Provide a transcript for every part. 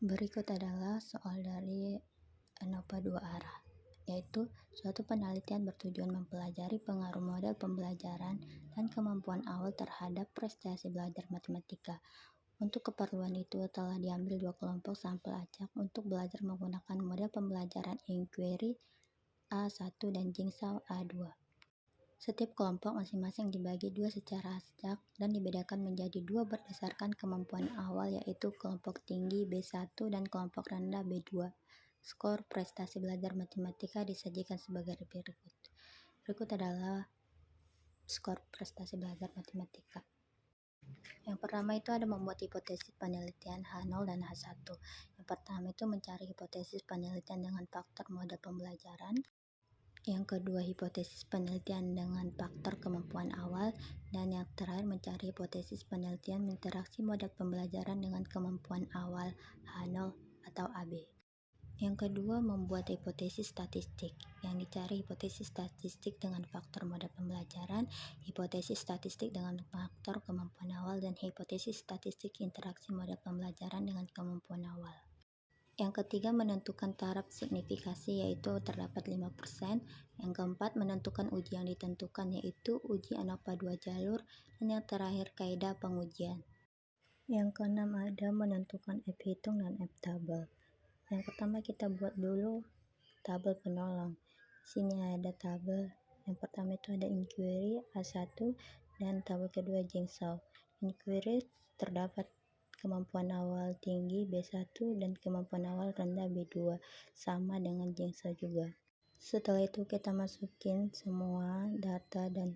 Berikut adalah soal dari ENOPA 2 arah, yaitu suatu penelitian bertujuan mempelajari pengaruh model pembelajaran dan kemampuan awal terhadap prestasi belajar matematika. Untuk keperluan itu telah diambil 2 kelompok sampel acak untuk belajar menggunakan model pembelajaran inquiry A1 dan Jigsaw A2. Setiap kelompok masing-masing dibagi 2 secara acak dan dibedakan menjadi 2 berdasarkan kemampuan awal, yaitu kelompok tinggi B1 dan kelompok rendah B2. Skor prestasi belajar matematika disajikan sebagai berikut. Berikut adalah skor prestasi belajar matematika. Yang pertama itu ada membuat hipotesis penelitian H0 dan H1. Yang pertama itu mencari hipotesis penelitian dengan faktor model pembelajaran. Yang kedua, hipotesis penelitian dengan faktor kemampuan awal. Dan yang terakhir, mencari hipotesis penelitian interaksi model pembelajaran dengan kemampuan awal H0 atau AB. Yang kedua, membuat hipotesis statistik. Yang dicari hipotesis statistik dengan faktor model pembelajaran, hipotesis statistik dengan faktor kemampuan awal, dan hipotesis statistik interaksi model pembelajaran dengan kemampuan awal. Yang ketiga, menentukan taraf signifikasi, yaitu terdapat 5%. Yang keempat, menentukan uji yang ditentukan, yaitu uji ENOPA 2 jalur. Dan yang terakhir, kaidah pengujian. Yang keenam, ada menentukan F hitung dan F tabel. Yang pertama, kita buat dulu tabel penolong. Di sini ada tabel. Yang pertama itu ada inquiry A1 dan tabel kedua Jigsaw. Inquiry terdapat kemampuan awal tinggi B1 dan kemampuan awal rendah B2, sama dengan Jigsaw juga. Setelah itu kita masukin semua data dan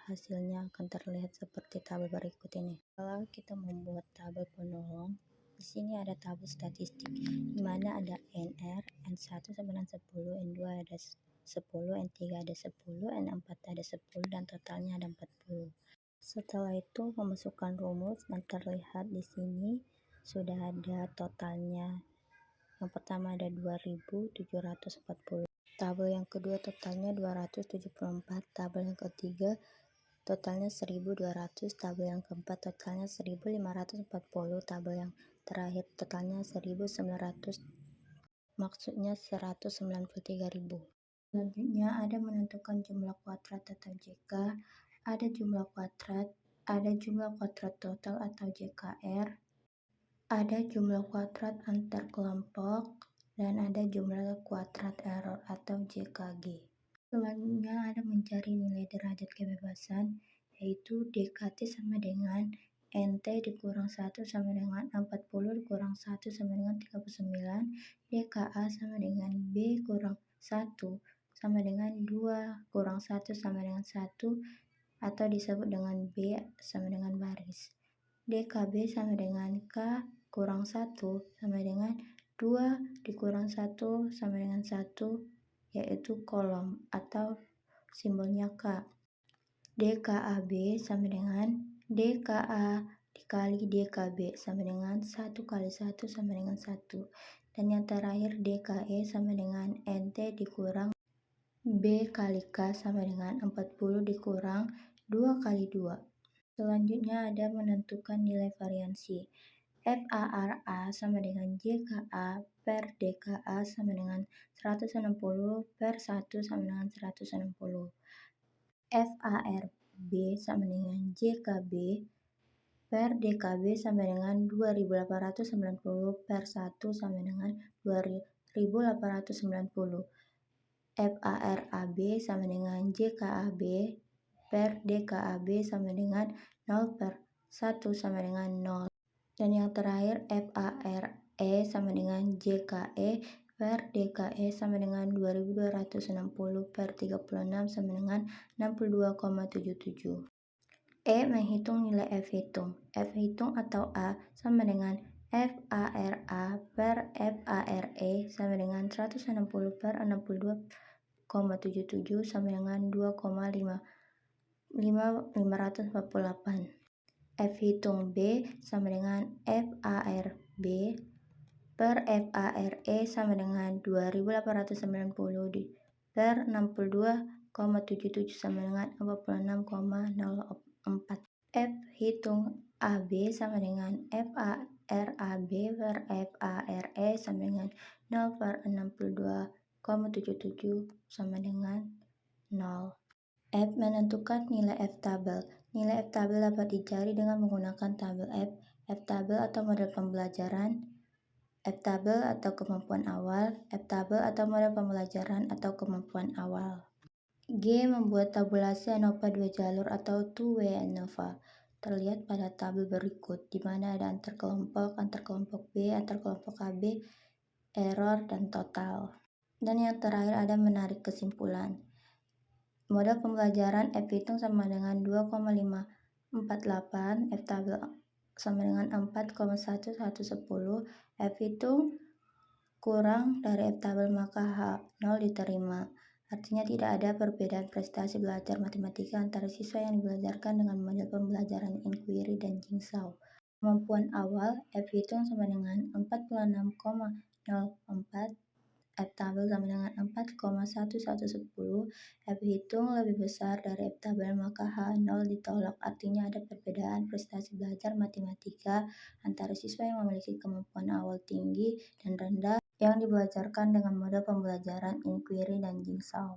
hasilnya akan terlihat seperti tabel berikut ini. Kalau kita membuat tabel penolong, di sini ada tabel statistik, di mana ada NR, N1 sama dengan 10, N2 ada 10, N3 ada 10, N4 ada 10, dan totalnya ada 40. Setelah itu memasukkan rumus dan terlihat di sini sudah ada totalnya. Yang pertama ada 2740. Tabel yang kedua totalnya 274. Tabel yang ketiga totalnya 1200. Tabel yang keempat totalnya 1540. Tabel yang terakhir totalnya 1900, maksudnya 193.000. Selanjutnya ada menentukan jumlah kuadrat atau JK, ada jumlah kuadrat, ada jumlah kuadrat total atau JKR, ada jumlah kuadrat antar kelompok, dan ada jumlah kuadrat error atau JKG. Selanjutnya ada mencari nilai derajat kebebasan, yaitu DKT sama dengan NT dikurang 1 sama dengan 40 dikurang 1 sama dengan 39, DKA sama dengan B kurang 1 sama dengan 2 kurang 1 sama dengan 1, atau disebut dengan B sama dengan baris. DKB sama dengan K kurang 1 sama dengan 2 dikurang 1 sama dengan 1, yaitu kolom atau simbolnya K. DKAB sama dengan DKA dikali DKB sama dengan 1 kali 1 sama dengan 1. Dan yang terakhir DKE sama dengan NT dikurang B kali K sama dengan 40 dikurang 2 kali 2. Selanjutnya ada menentukan nilai variansi. FARA sama dengan JKA per DKA sama dengan 160 per 1 sama dengan 160. FARB sama dengan JKB per DKB sama dengan 2890 per 1 sama dengan 2890. FARAB sama dengan JKAB per DKAB sama dengan 0 per 1 sama dengan 0. Dan yang terakhir FARE sama dengan JKE per DKE sama dengan 2260 per 36 sama dengan 62,77. E menghitung nilai F hitung. F hitung atau A sama dengan FARA per FARE sama dengan 160 per 62,77 sama dengan 2,548. F hitung B sama dengan FARB per FARE sama dengan 2890 per 62,77 sama dengan 46,04. F hitung AB sama dengan RAB per FARE sama dengan 0 per 62,77 sama dengan 0. F. Menentukan nilai F-tabel. Nilai F-tabel dapat dicari dengan menggunakan tabel F, F-tabel atau model pembelajaran, F-tabel atau kemampuan awal, F-tabel atau model pembelajaran atau kemampuan awal. G. Membuat tabulasi ANOVA 2 jalur atau two-way ANOVA. Terlihat pada tabel berikut, di mana ada antar kelompok B, antar kelompok KB, error, dan total. Dan yang terakhir ada menarik kesimpulan. Model pembelajaran F hitung sama dengan 2,548, F tabel sama dengan 4,1110, F hitung kurang dari F tabel maka H0 diterima. Artinya tidak ada perbedaan prestasi belajar matematika antara siswa yang dibelajarkan dengan model pembelajaran inquiry dan Jigsaw. Kemampuan awal F hitung sama dengan 46,04, F tabel sama dengan 4,1110, F hitung lebih besar dari F tabel maka H0 ditolak. Artinya ada perbedaan prestasi belajar matematika antara siswa yang memiliki kemampuan awal tinggi dan rendah yang dibelajarkan dengan model pembelajaran inquiry dan Jigsaw.